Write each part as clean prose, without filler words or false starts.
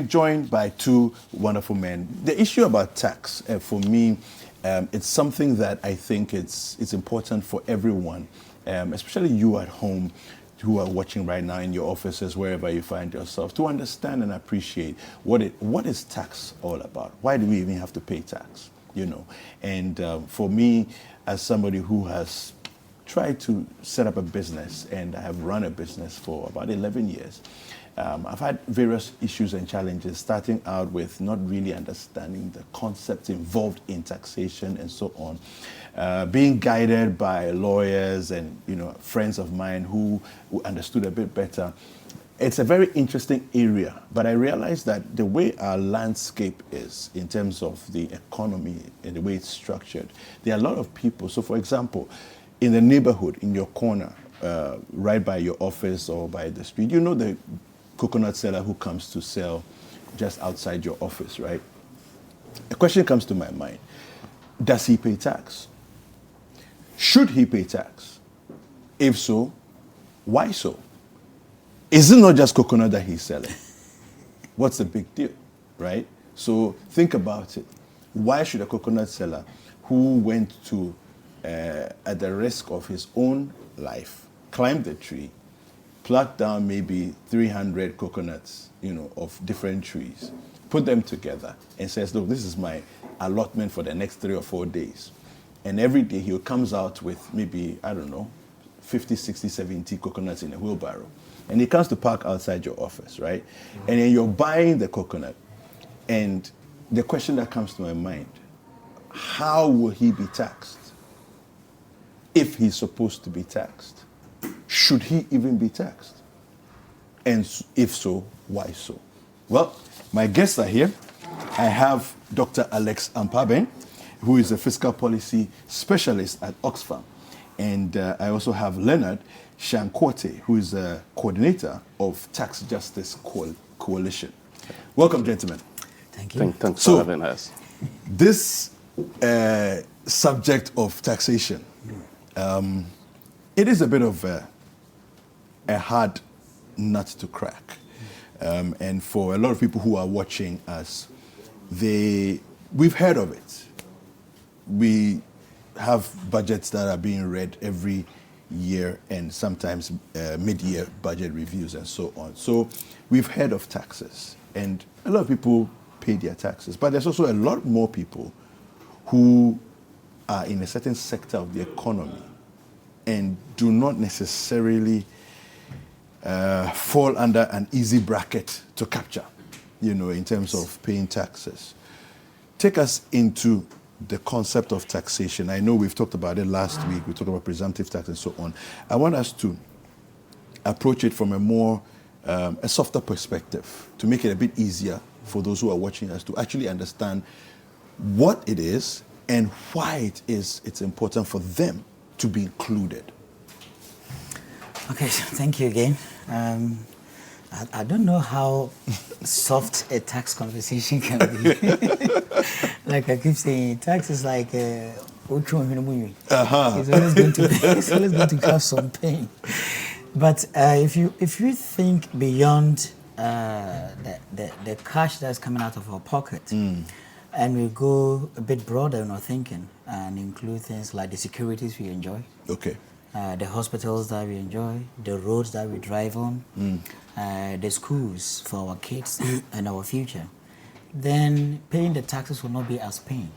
Joined by two wonderful men. The issue about tax, for me, it's something that I think it's important for everyone, especially you at home who are watching right now in your offices, wherever you find yourself, to understand and appreciate what is tax all about. Why do we even have to pay tax? You know, and for me, as somebody who has tried to set up a business, and I have run a business for about 11 years. I've had various issues and challenges, starting out with not really understanding the concepts involved in taxation and so on. Being guided by lawyers and friends of mine who understood a bit better. It's a very interesting area, but I realized that the way our landscape is in terms of the economy and the way it's structured, there are a lot of people. So, for example, in the neighborhood, in your corner, right by your office or by the street, the coconut seller who comes to sell just outside your office, right? A question comes to my mind. Does he pay tax? Should he pay tax? If so, why so? Is it not just coconut that he's selling? What's the big deal, right? So think about it. Why should a coconut seller who went to, at the risk of his own life, climb the tree, pluck down maybe 300 coconuts, of different trees, put them together and says, look, this is my allotment for the next 3 or 4 days. And every day he comes out with maybe, 50, 60, 70 coconuts in a wheelbarrow. And he comes to park outside your office, right? Mm-hmm. And then you're buying the coconut. And the question that comes to my mind, how will he be taxed? If he's supposed to be taxed. Should he even be taxed? And if so, why so? Well, my guests are here. I have Dr. Alex Ampaben, who is a fiscal policy specialist at Oxfam. And I also have Leonard Shankote, who is a coordinator of Tax Justice Coalition. Welcome, gentlemen. Thank you. Thanks for having us. This subject of taxation, it is a bit of a hard nut to crack. And for a lot of people who are watching us, we've heard of it. We have budgets that are being read every year and sometimes mid-year budget reviews and so on. So we've heard of taxes, and a lot of people pay their taxes. But there's also a lot more people who are in a certain sector of the economy and do not necessarily fall under an easy bracket to capture, in terms of paying taxes. Take us into the concept of taxation. I know we've talked about it last week. We talked about presumptive tax and so on. I want us to approach it from a more, a softer perspective to make it a bit easier for those who are watching us to actually understand what it is and why it's important for them to be included. Okay, thank you again. I don't know how soft a tax conversation can be. Like I keep saying, tax is like it's always going to have some pain. But if you think beyond the cash that's coming out of our pocket, and we go a bit broader in our thinking and include things like the securities we enjoy. Okay. The hospitals that we enjoy, the roads that we drive on, the schools for our kids and our future, then paying the taxes will not be as pain.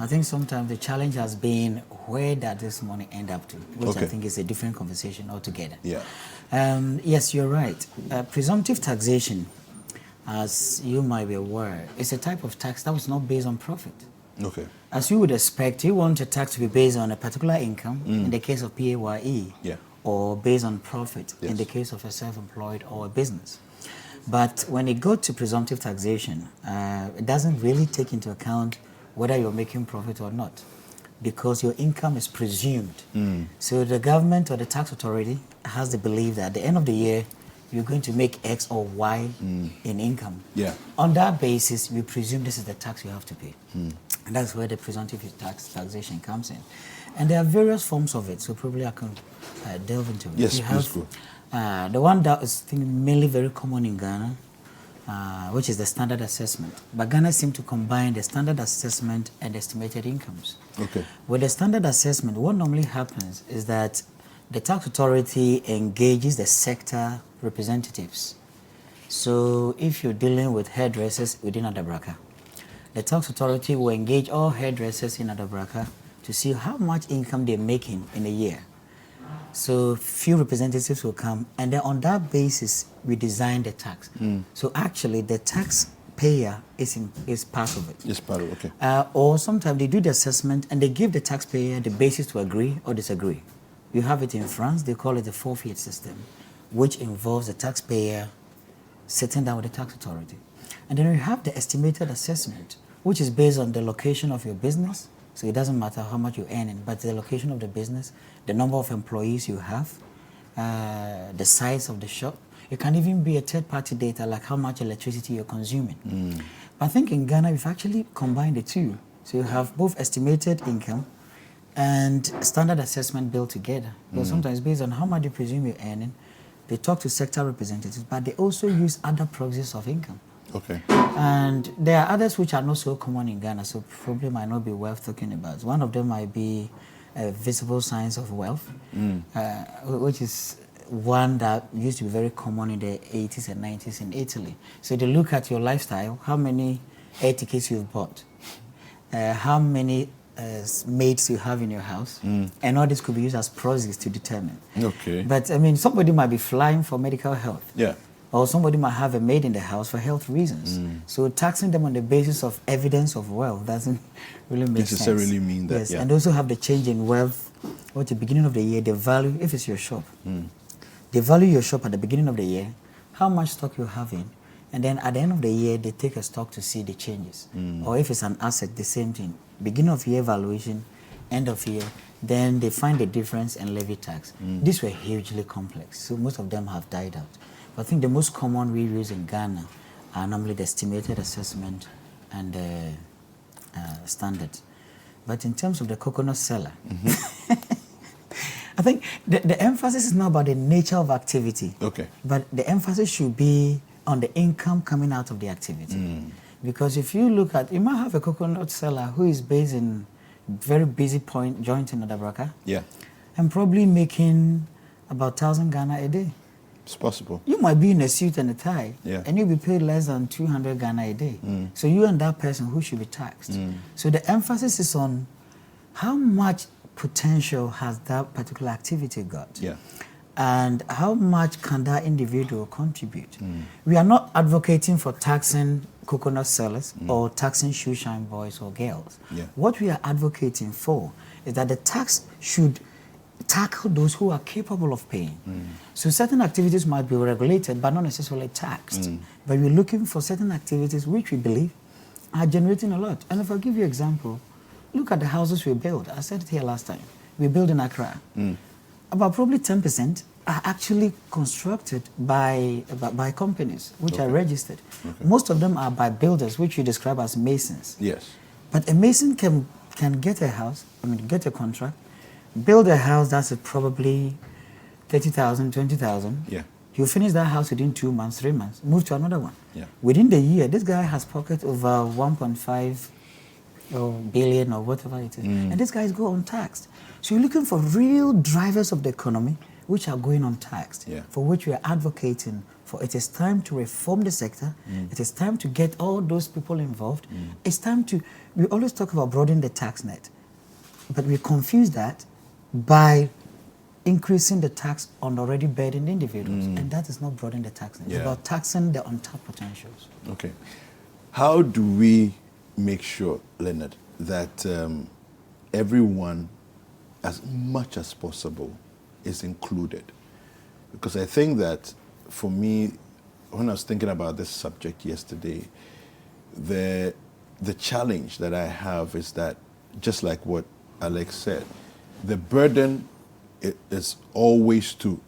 I think sometimes the challenge has been, where does this money end up to? Which I think is a different conversation altogether. Yeah. Yes, you're right. Presumptive taxation, as you might be aware, is a type of tax that was not based on profit. Okay. As you would expect, you want a tax to be based on a particular income, in the case of PAYE, or based on profit, in the case of a self-employed or a business. But when it goes to presumptive taxation, it doesn't really take into account whether you're making profit or not, because your income is presumed. So the government or the tax authority has the belief that at the end of the year, you're going to make X or Y in income. Yeah. On that basis, we presume this is the tax you have to pay. And that's where the presumptive taxation comes in. And there are various forms of it, so probably I can delve into it. Yes, please go. The one that is mainly very common in Ghana, which is the standard assessment. But Ghana seems to combine the standard assessment and estimated incomes. Okay. With the standard assessment, what normally happens is that the tax authority engages the sector representatives. So if you're dealing with hairdressers within Adabraka, the tax authority will engage all hairdressers in Adabraka to see how much income they're making in a year. So few representatives will come, and then on that basis, we design the tax. So actually, the taxpayer is part of it. It's part of it, okay. Or sometimes they do the assessment, and they give the taxpayer the basis to agree or disagree. You have it in France, they call it the forfeit system, which involves the taxpayer sitting down with the tax authority. And then you have the estimated assessment, which is based on the location of your business. So it doesn't matter how much you're earning, but the location of the business, the number of employees you have, the size of the shop. It can even be a third-party data, like how much electricity you're consuming. But I think in Ghana, we've actually combined the two. So you have both estimated income and standard assessment built together. Because sometimes based on how much you presume you're earning, they talk to sector representatives, but they also use other proxies of income. Okay. And there are others which are not so common in Ghana, so probably might not be worth talking about. One of them might be visible signs of wealth, which is one that used to be very common in the 80s and 90s in Italy. So they look at your lifestyle, how many air tickets you've bought, how many maids you have in your house, and all this could be used as proxies to determine. Okay. But I mean, somebody might be flying for medical health. Yeah. Or somebody might have a maid in the house for health reasons. So taxing them on the basis of evidence of wealth doesn't really make sense. Necessarily mean that, Yes, yeah. and also have the change in wealth, or at the beginning of the year, the value, if it's your shop. They value your shop at the beginning of the year, how much stock you're having, and then at the end of the year, they take a stock to see the changes. Or if it's an asset, the same thing. Beginning of year valuation, end of year, then they find the difference and levy tax. These were hugely complex, so most of them have died out. But I think the most common we use in Ghana are normally the estimated assessment and the standard. But in terms of the coconut seller, I think the emphasis is not about the nature of activity. Okay. But the emphasis should be on the income coming out of the activity. Because if you look at, you might have a coconut seller who is based in very busy joint in Adabraka. Yeah. And probably making about 1,000 Ghana a day. It's possible. You might be in a suit and a tie, Yeah. and you'll be paid less than 200 Ghana a day. So you and that person who should be taxed. So the emphasis is on how much potential has that particular activity got? Yeah. And how much can that individual contribute? We are not advocating for taxing coconut sellers or taxing shoe shine boys or girls. Yeah. What we are advocating for is that the tax should tackle those who are capable of paying. So certain activities might be regulated but not necessarily taxed. But we're looking for certain activities which we believe are generating a lot. And if I give you an example, look at the houses we build. I said it here last time. We build in Accra. About probably 10% are actually constructed by companies which are registered. Most of them are by builders, which you describe as masons. Yes. But a mason can get a house, get a contract, build a house that's probably 30,000, 20,000. Yeah. He'll finish that house within 2 months, 3 months, move to another one. Yeah. Within the year, this guy has pocketed over 1.5 billion or whatever it is. And these guys go untaxed. So you're looking for real drivers of the economy which are going untaxed, for which we are advocating for. It is time to reform the sector. It is time to get all those people involved. It's time to, we always talk about broadening the tax net, but we confuse that by increasing the tax on already burdened individuals. And that is not broadening the tax net. It's about taxing the untapped potentials. Okay. How do we make sure, Leonard, that everyone, as much as possible, is included? Because I think that, for me, when I was thinking about this subject yesterday, the challenge that I have is that, just like what Alex said, the burden is always to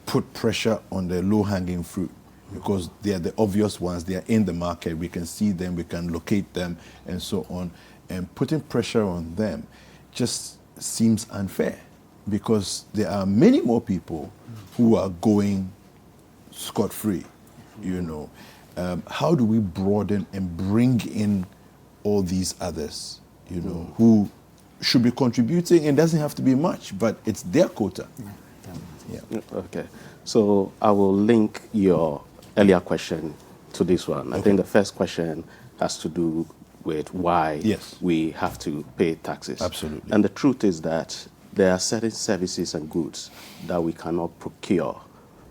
put pressure on the low-hanging fruit, because they are the obvious ones. They are in the market. We can see them. We can locate them, and so on. And putting pressure on them just seems unfair, because there are many more people who are going scot-free, you know. how do we broaden and bring in all these others, who should be contributing? It doesn't have to be much, but it's their quota. Yeah. Okay. So I will link your earlier question to this one. I think the first question has to do with why we have to pay taxes. Absolutely. And the truth is that there are certain services and goods that we cannot procure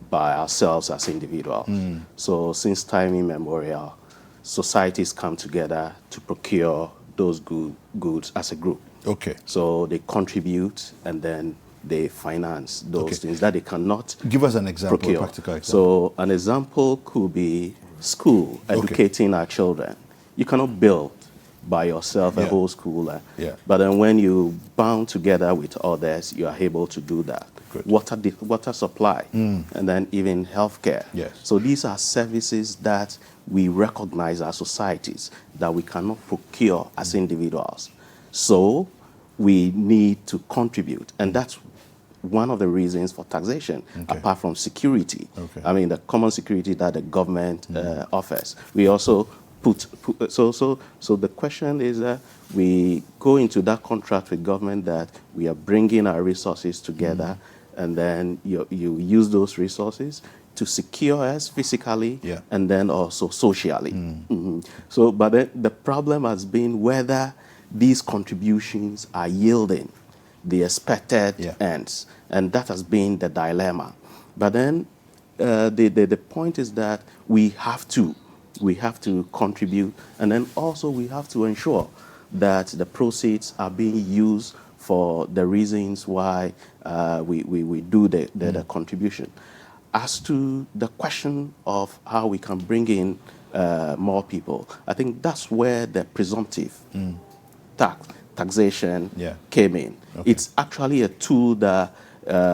by ourselves as individuals. So since time immemorial, societies come together to procure those goods as a group. Okay. So they contribute and then they finance those things that they cannot give us an example, procure. A practical example. So an example could be school, educating our children. You cannot build by yourself a whole school. But then when you bound together with others, you are able to do that. Good. Water supply, and then even healthcare. So these are services that we recognize as societies that we cannot procure as individuals. So we need to contribute, and that's one of the reasons for taxation, apart from security. I mean, the common security that the government offers. We also so the question is that we go into that contract with government that we are bringing our resources together, and then you use those resources to secure us physically and then also socially. So, but then the problem has been whether these contributions are yielding the expected ends, and that has been the dilemma. But then the point is that we have to contribute, and then also we have to ensure that the proceeds are being used for the reasons why we do the contribution. As to the question of how we can bring in more people, I think that's where the presumptive taxation came in. It's actually a tool that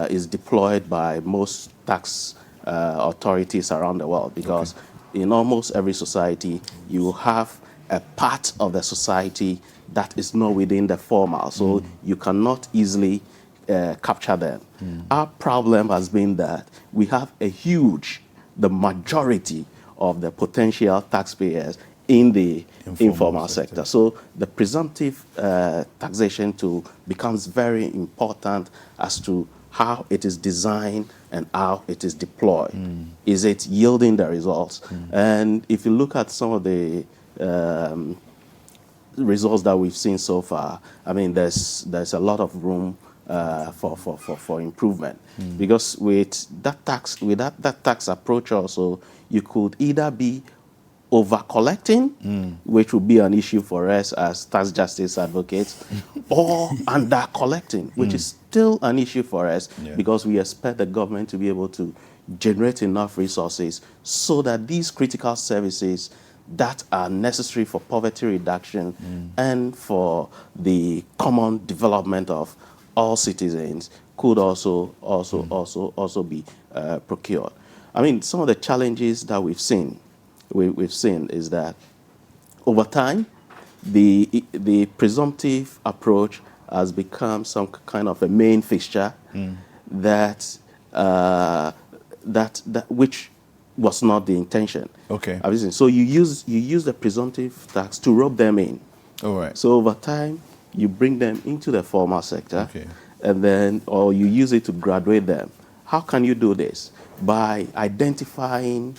is deployed by most tax authorities around the world, because in almost every society, you have a part of the society that is not within the formal, so you cannot easily capture them. Our problem has been that we have the majority of the potential taxpayers in the informal sector. So the presumptive taxation tool becomes very important as to how it is designed and how it is deployed. Is it yielding the results? And if you look at some of the results that we've seen so far, I mean, there's a lot of room for improvement, because with that tax approach also, you could either be over collecting, which would be an issue for us as tax justice advocates, or under collecting, which is still an issue for us, because we expect the government to be able to generate enough resources so that these critical services that are necessary for poverty reduction and for the common development of all citizens could also be procured. I mean, some of the challenges that we've seen is that over time, the presumptive approach has become some kind of a main fixture that which was not the intention. So you use the presumptive tax to rope them in. All right. So over time, you bring them into the formal sector, and then, or you use it to graduate them. How can you do this? By identifying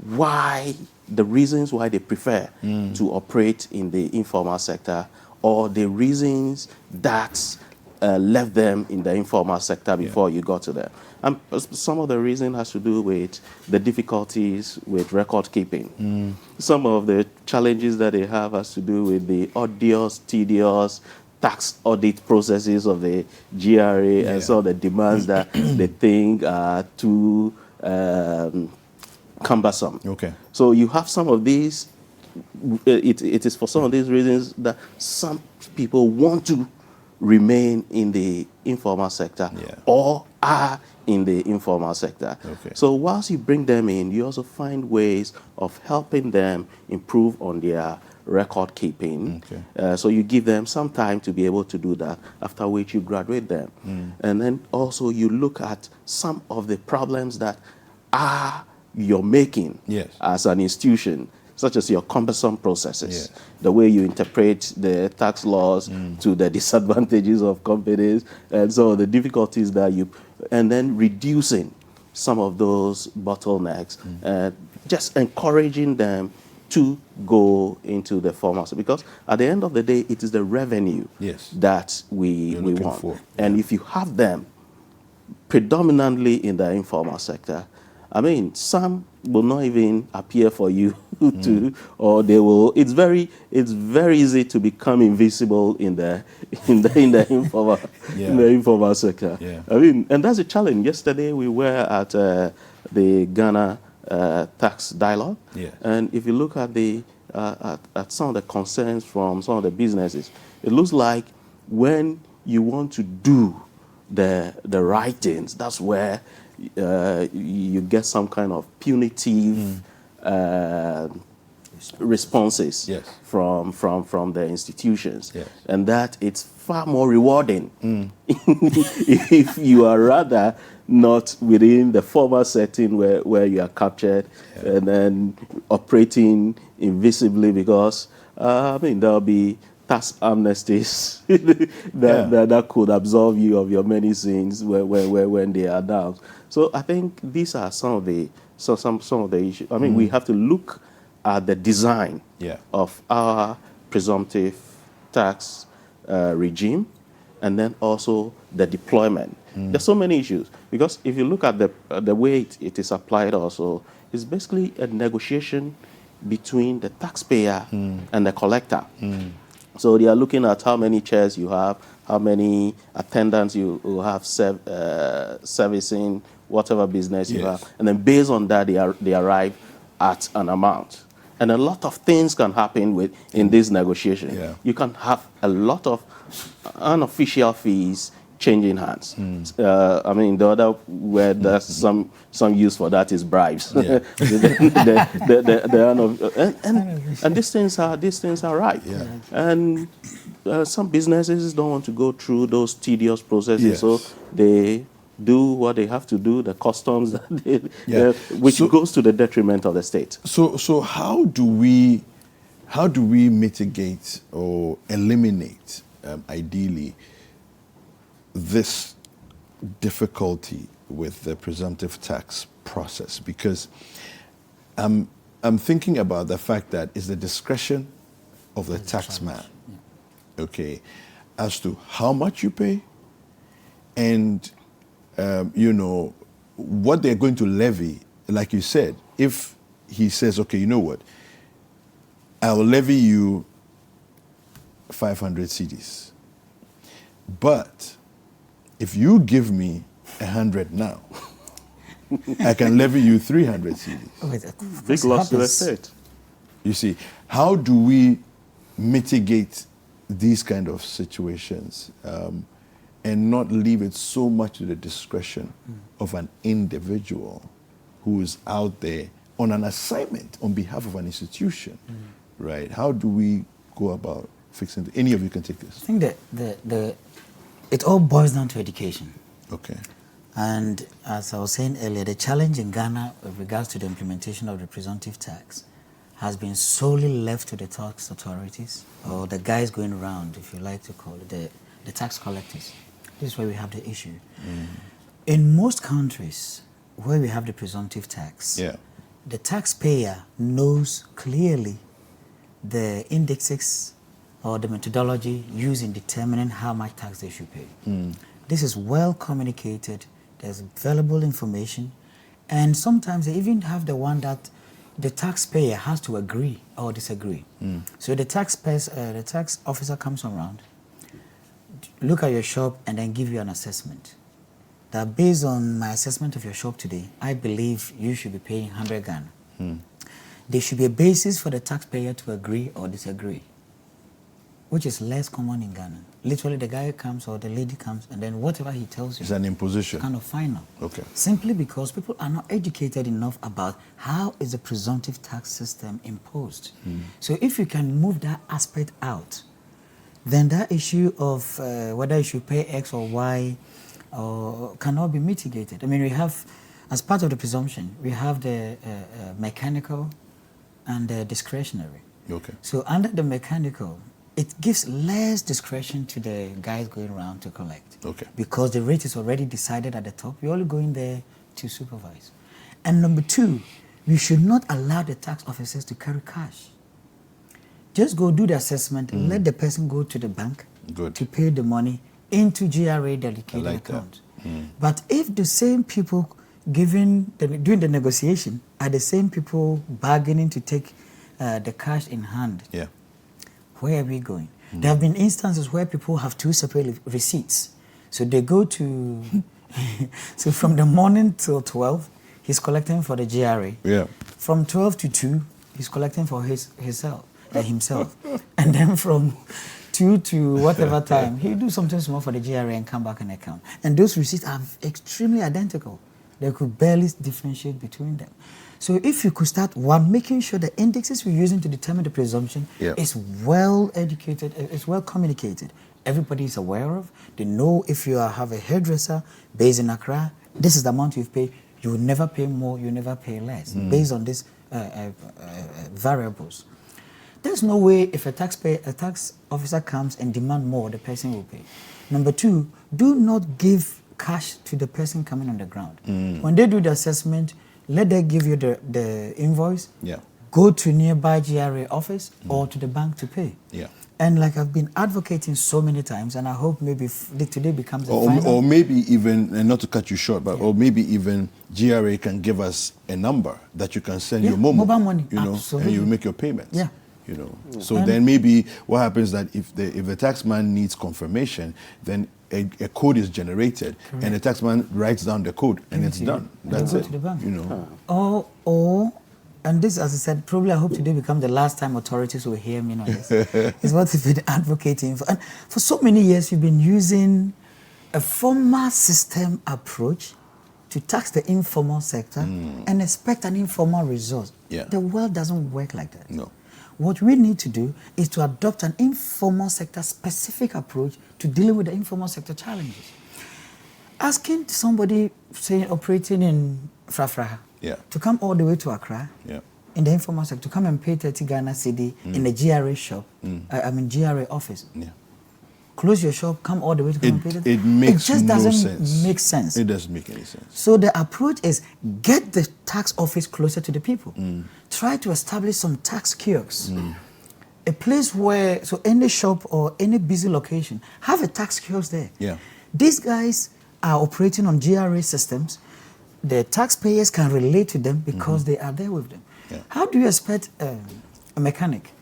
the reasons why they prefer to operate in the informal sector, or the reasons that left them in the informal sector before you got to them. And some of the reason has to do with the difficulties with record keeping. Some of the challenges that they have has to do with the arduous, tedious tax audit processes of the GRA and some of the demands that they think are too cumbersome. So you have some of these, it is for some of these reasons that some people want to remain in the informal sector or are in the informal sector. So whilst you bring them in, you also find ways of helping them improve on their record keeping. So you give them some time to be able to do that, after which you graduate them. And then also you look at some of the problems that are you're making Yes. as an institution, such as your cumbersome processes, Yes. the way you interpret the tax laws to the disadvantages of companies, and so the difficulties that you, and then reducing some of those bottlenecks, and just encouraging them to go into the formal sector. Because at the end of the day, it is the revenue Yes. that we You're looking want. for. And if you have them predominantly in the informal sector, I mean, some will not even appear for you to, or they will. It's very easy to become invisible in the informal Yeah. in the informal sector. Yeah. I mean, and that's a challenge. Yesterday we were at the Ghana tax dialogue, Yes. and if you look at the at some of the concerns from some of the businesses, it looks like when you want to do the right things, that's where you get some kind of punitive responses Yes. from the institutions, Yes. and that it's far more rewarding if you are rather not within the formal setting where you are captured and then operating invisibly, because I mean there'll be tax amnesties that could absolve you of your many sins when they are down. So I think these are some of the issues. I mean, we have to look at the design of our presumptive tax regime, and then also the deployment. There's so many issues, because if you look at the way it is applied also, it's basically a negotiation between the taxpayer and the collector. So they are looking at how many chairs you have, how many attendants you have servicing whatever business you have, and then based on that they arrive at an amount. And a lot of things can happen in this negotiation. Yeah. You can have a lot of unofficial fees changing hands. I mean, the other word that's some use for that is bribes. Yeah. And these things are right. Yeah. And some businesses don't want to go through those tedious processes, Yes. so they do what they have to do, the customs, which So- goes to the detriment of the state. So how do we mitigate or eliminate, ideally, this difficulty with the presumptive tax process? Because I'm thinking about the fact that it's the discretion of the taxman, okay, as to how much you pay, and what they're going to levy. Like you said, if he says, okay, you know what, I will levy you 500 cedis, but if you give me 100 now, I can levy you 300 cedis. Big loss to the state. You see, how do we mitigate these kind of situations and not leave it so much to the discretion of an individual who is out there on an assignment on behalf of an institution, right? How do we go about fixing it? Any of you can take this. I think that it all boils down to education. Okay. And as I was saying earlier, the challenge in Ghana with regards to the implementation of the presumptive tax has been solely left to the tax authorities, or the guys going around, if you like to call it, the tax collectors. This is where we have the issue. In most countries where we have the presumptive tax, the taxpayer knows clearly the indexes or the methodology used in determining how much tax they should pay. This is well communicated, there's available information, and sometimes they even have the one that the taxpayer has to agree or disagree. So the tax officer comes around, look at your shop, and then give you an assessment. That based on my assessment of your shop today, I believe you should be paying 100 Ghana. There should be a basis for the taxpayer to agree or disagree, which is less common in Ghana. Literally, the guy comes or the lady comes, and then whatever he tells you, It's an imposition. kind of final. Okay. Simply because people are not educated enough about how is the presumptive tax system imposed. So if you can move that aspect out, then that issue of whether you should pay X or Y cannot be mitigated. I mean, we have as part of the presumption, we have the mechanical and the discretionary. Okay. So under the mechanical, it gives less discretion to the guys going around to collect. Okay. Because the rate is already decided at the top. You're only going there to supervise. And number two, we should not allow the tax officers to carry cash. Just go do the assessment, let the person go to the bank to pay the money into GRA dedicated account. But if the same people doing the negotiation are the same people bargaining to take the cash in hand, where are we going? There have been instances where people have two separate receipts. So they go to, so from the morning till 12, he's collecting for the GRA. Yeah. From 12 to 2, he's collecting for himself. And then from 2 to whatever time, he'll do something small for the GRA and come back and account. And those receipts are extremely identical. They could barely differentiate between them. So if you could start, one, making sure the indexes we're using to determine the presumption is well educated, is well communicated. Everybody is aware of. They know if you have a hairdresser based in Accra, this is the amount you've paid. You will never pay more, you never pay less, based on these variables. There's no way if a tax officer comes and demand more, the person will pay. Number two, do not give cash to the person coming on the ground. When they do the assessment, let them give you the invoice. Go to nearby GRA office or to the bank to pay. And like I've been advocating so many times, and I hope maybe today becomes a final. Or maybe even, and not to cut you short, but or maybe even GRA can give us a number that you can send your mobile money, you know, and you make your payments. You know, so then maybe what happens that if the taxman needs confirmation, then a code is generated, and the taxman writes down the code, and it's done. That's it. To the bank. You know. Or, and this, as I said, probably I hope today becomes the last time authorities will hear me on this. It's what we've been advocating for. And for so many years, we've been using a formal system approach to tax the informal sector and expect an informal result. The world doesn't work like that. No. What we need to do is to adopt an informal sector specific approach to dealing with the informal sector challenges. Asking somebody, say, operating in Frafraha, to come all the way to Accra, in the informal sector, to come and pay 30 Ghana cedi in a GRA shop, GRA office. Close your shop, come all the way to come and pay it. It just doesn't make sense. It doesn't make any sense. So the approach is get the tax office closer to the people. Try to establish some tax kiosks. A place where, so any shop or any busy location, have a tax kiosk there. These guys are operating on GRA systems. The taxpayers can relate to them because they are there with them. How do you expect a mechanic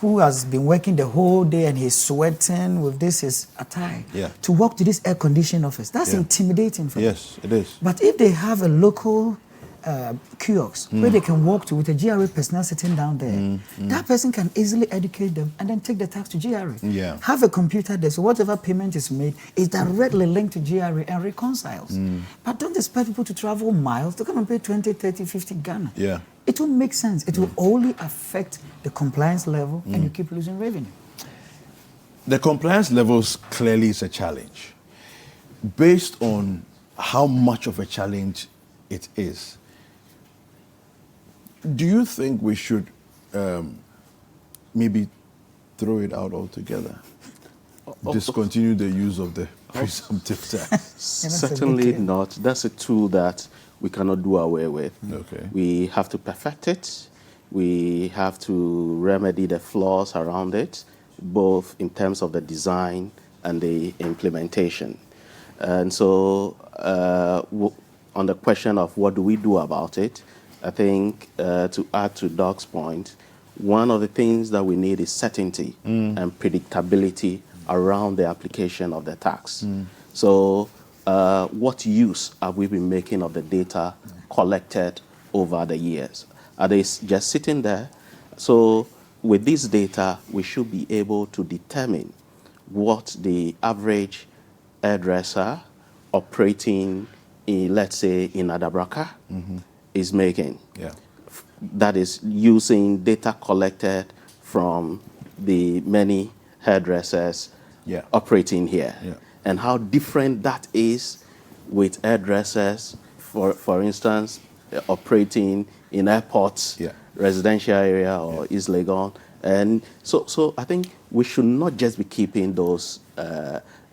who has been working the whole day and he's sweating with his attire to walk to this air-conditioned office? That's intimidating for them. Yes, it is. But if they have a local kiosk where they can walk to with a GRA personnel sitting down there, that person can easily educate them and then take the tax to GRA. Have a computer there, so whatever payment is made is directly linked to GRA and reconciles. But don't expect people to travel miles to come and pay 20, 30, 50 Ghana. It won't make sense. It will only affect the compliance level and you keep losing revenue. The compliance levels clearly is a challenge. Based on how much of a challenge it is, do you think we should maybe throw it out altogether? Discontinue the use of the presumptive tax? Certainly not. That's a tool that we cannot do away with. We have to perfect it. We have to remedy the flaws around it, both in terms of the design and the implementation. And so on the question of what do we do about it, I think to add to Doc's point, one of the things that we need is certainty and predictability around the application of the tax. So what use have we been making of the data collected over the years? Are they just sitting there? So with this data, we should be able to determine what the average hairdresser operating in, let's say, in Adabraka is making. That is using data collected from the many hairdressers operating here. And how different that is with hairdressers for instance, operating in airports, residential area, or East Legon. And so I think we should not just be keeping those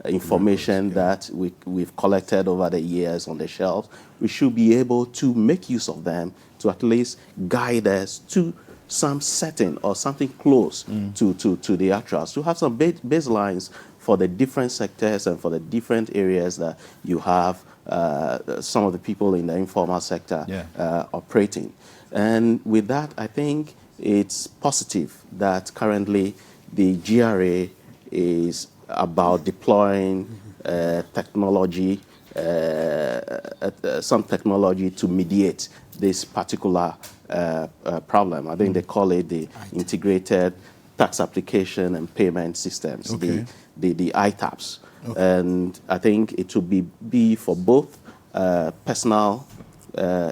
information that we've collected over the years on the shelves. We should be able to make use of them to at least guide us to some setting or something close to the actuals, to have some baselines for the different sectors and for the different areas that you have some of the people in the informal sector operating. And with that, I think it's positive that currently the GRA is about deploying technology, some technology to mediate this particular problem. I think they call it the Integrated Tax Application and Payment Systems, the ITAPs. And I think it will be for both personal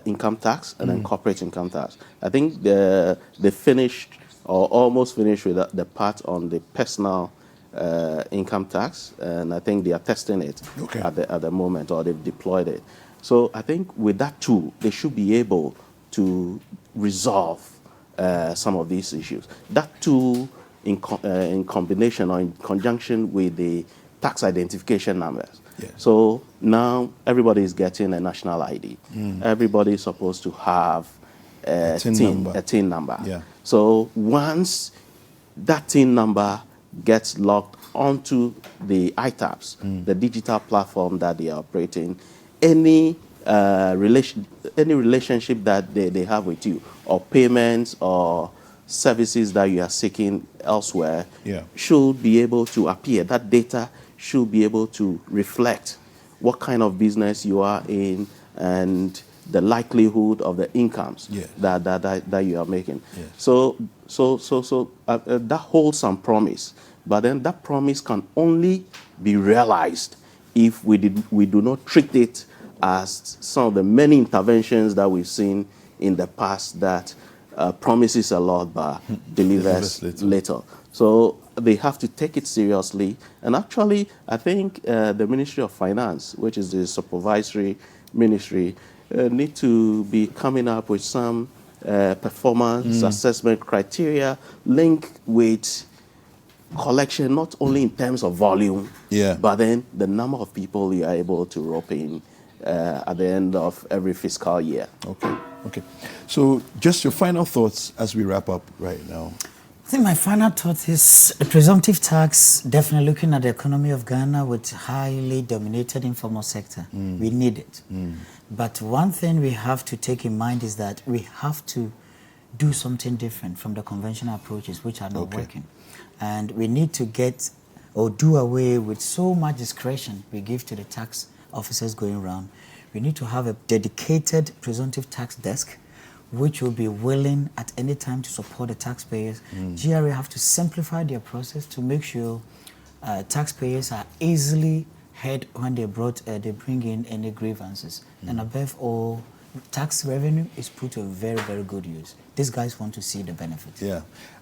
income tax and then corporate income tax. I think they finished or almost finished with the part on the personal income tax, and I think they are testing it at the moment, or they've deployed it. So I think with that tool, they should be able to resolve some of these issues. That tool, in combination or in conjunction with the tax identification numbers. So now everybody is getting a national ID. Everybody is supposed to have a TIN number. So once that TIN number gets logged onto the ITAPs, the digital platform that they are operating, any relationship that they have with you, or payments or services that you are seeking elsewhere, should be able to appear. That data should be able to reflect what kind of business you are in and the likelihood of the incomes that you are making. So that holds some promise, but then that promise can only be realized if we do not treat it as some of the many interventions that we've seen in the past that promises a lot but delivers little. So they have to take it seriously. And actually, I think the Ministry of Finance, which is the supervisory ministry, need to be coming up with some performance assessment criteria linked with collection, not only in terms of volume, but then the number of people you are able to rope in at the end of every fiscal year. Okay. So just your final thoughts as we wrap up right now. I think my final thought is a presumptive tax, definitely looking at the economy of Ghana with highly dominated informal sector. We need it. But one thing we have to take in mind is that we have to do something different from the conventional approaches which are not working. And we need to get or do away with so much discretion we give to the tax officers going around. We need to have a dedicated presumptive tax desk which will be willing at any time to support the taxpayers. GRA have to simplify their process to make sure taxpayers are easily heard when they bring in any grievances. And above all, tax revenue is put to a very, very good use. These guys want to see the benefits.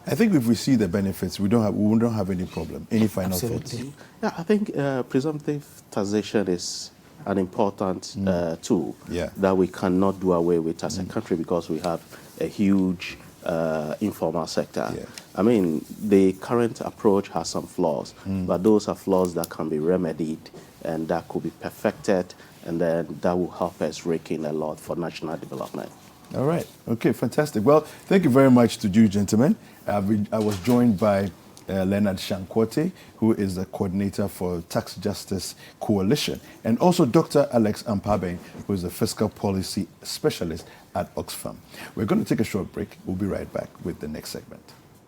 I think if we see the benefits, we don't have any problem. Any final thoughts? Yeah, I think presumptive taxation is an important tool that we cannot do away with as a country, because we have a huge informal sector. I mean, the current approach has some flaws, but those are flaws that can be remedied and that could be perfected, and then that will help us rake in a lot for national development. All right. Okay, fantastic. Well, thank you very much to you, gentlemen. I was joined by Leonard Shankwote, who is the coordinator for Tax Justice Coalition, and also Dr. Alex Ampaben, who is the fiscal policy specialist at Oxfam. We're going to take a short break. We'll be right back with the next segment.